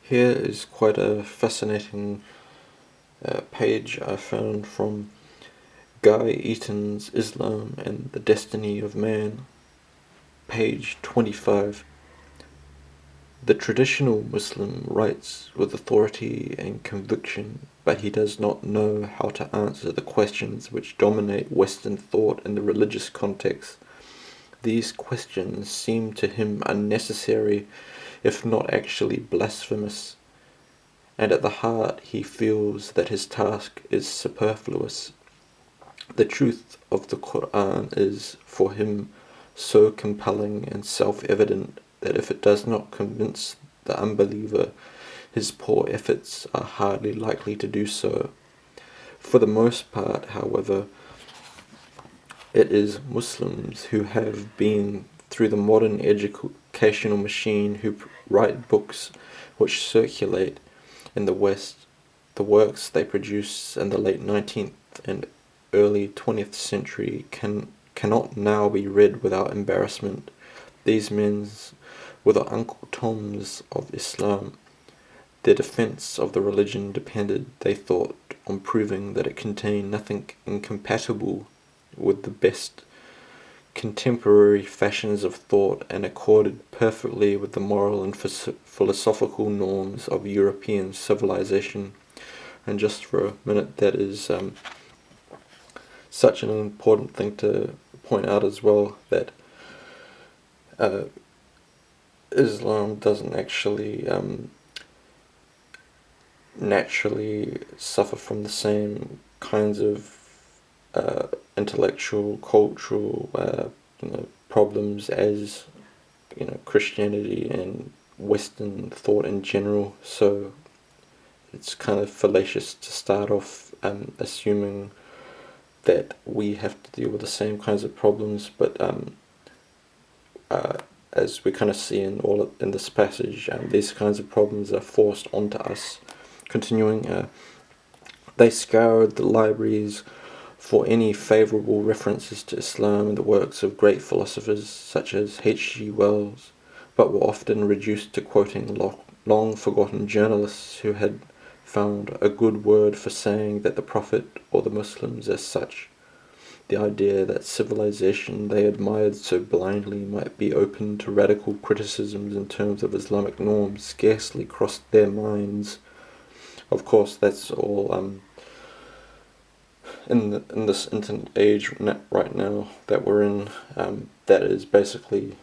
Here is quite a fascinating page I found from Gai Eaton's Islam and the Destiny of Man, page 25. The traditional Muslim writes with authority and conviction, but he does not know how to answer the questions which dominate Western thought in the religious context. These questions seem to him unnecessary, if not actually blasphemous, and at the heart he feels that his task is superfluous. The truth of the Quran is, for him, so compelling and self-evident that if it does not convince the unbeliever, his poor efforts are hardly likely to do so. For the most part, however, it is Muslims who have been through the modern educational machine who write books which circulate in the West. The works they produce in the late 19th and early 20th century cannot now be read without embarrassment. These men were the Uncle Toms of Islam. Their defence of the religion depended, they thought, on proving that it contained nothing incompatible with the best contemporary fashions of thought and accorded perfectly with the moral and philosophical norms of European civilization. And just for a minute, that is such an important thing to point out as well, that uh, Islam doesn't actually naturally suffer from the same kinds of intellectual, cultural, problems as Christianity and Western thought in general. So it's kind of fallacious to start off assuming that we have to deal with the same kinds of problems, but as we kind of see in this passage, these kinds of problems are forced onto us. Continuing, they scoured the libraries for any favourable references to Islam in the works of great philosophers such as H.G. Wells, but were often reduced to quoting long-forgotten journalists who had found a good word for saying that the Prophet, or the Muslims as such, the idea that civilization they admired so blindly might be open to radical criticisms in terms of Islamic norms scarcely crossed their minds. Of course, that's all in this internet age right now that we're in. That is basically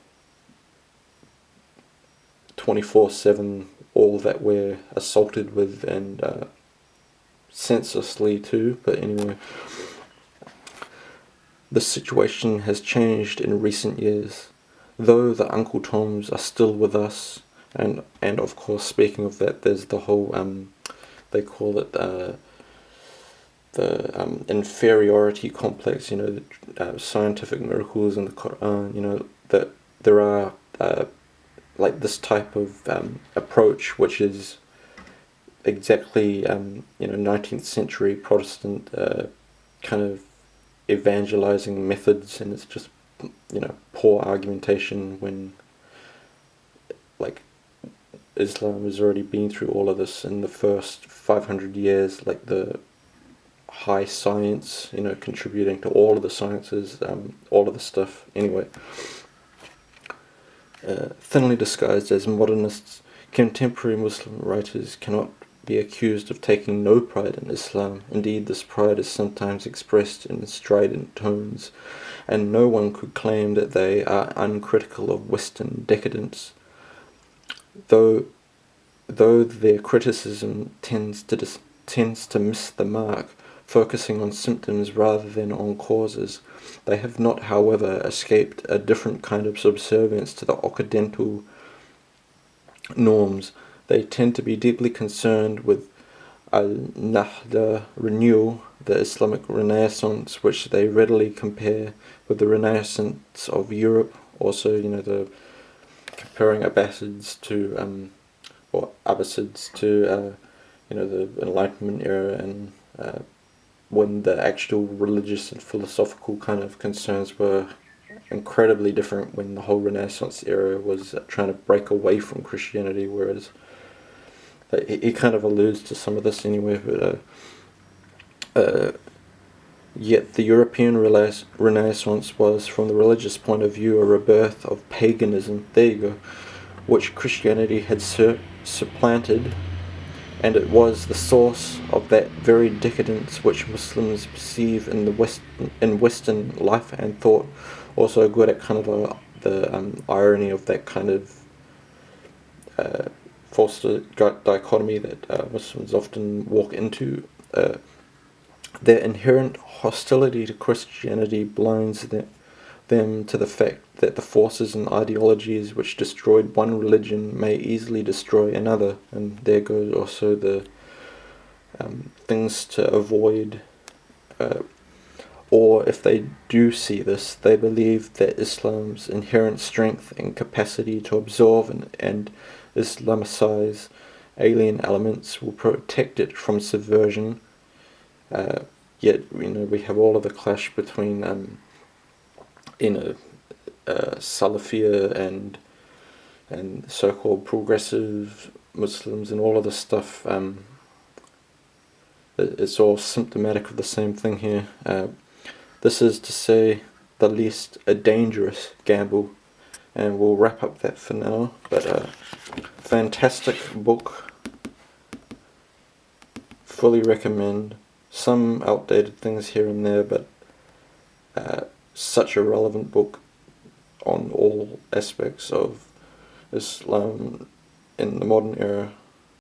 24/7 all that we're assaulted with, and senselessly too. But anyway, the situation has changed in recent years. Though the Uncle Toms are still with us, and of course, speaking of that, there's the whole they call it the inferiority complex. Scientific miracles in the Quran. That there are like this type of approach, which is exactly 19th century Protestant kind of evangelizing methods, and it's just poor argumentation when like Islam has already been through all of this in the first 500 years, like the high science, contributing to all of the sciences, all of the stuff. Anyway, thinly disguised as modernists, contemporary Muslim writers cannot be accused of taking no pride in Islam. Indeed, this pride is sometimes expressed in strident tones, and no one could claim that they are uncritical of Western decadence, though their criticism tends to miss the mark, focusing on symptoms rather than on causes. They have not, however, escaped a different kind of subservience to the Occidental norms. They tend to be deeply concerned with al-Nahda renewal, the Islamic Renaissance, which they readily compare with the Renaissance of Europe. Also, the comparing Abbasids to or Abbasids to the Enlightenment era, and when the actual religious and philosophical kind of concerns were incredibly different, when the whole Renaissance era was trying to break away from Christianity, whereas he kind of alludes to some of this anyway, but yet the European Renaissance was, from the religious point of view, a rebirth of paganism, there you go, which Christianity had supplanted, and it was the source of that very decadence which Muslims perceive in Western life and thought. Also good at kind of the irony of that kind of false dichotomy that Muslims often walk into. Their inherent hostility to Christianity blinds them to the fact that the forces and ideologies which destroyed one religion may easily destroy another, and there goes also the things to avoid. Or if they do see this, they believe that Islam's inherent strength and capacity to absorb and Islamicize alien elements will protect it from subversion. Yet, we have all of the clash between, Salafia and so-called progressive Muslims and all of this stuff. It's all symptomatic of the same thing here. This is, to say the least, a dangerous gamble, and we'll wrap up that for now. But fantastic book, fully recommend. Some outdated things here and there, but such a relevant book on all aspects of Islam in the modern era.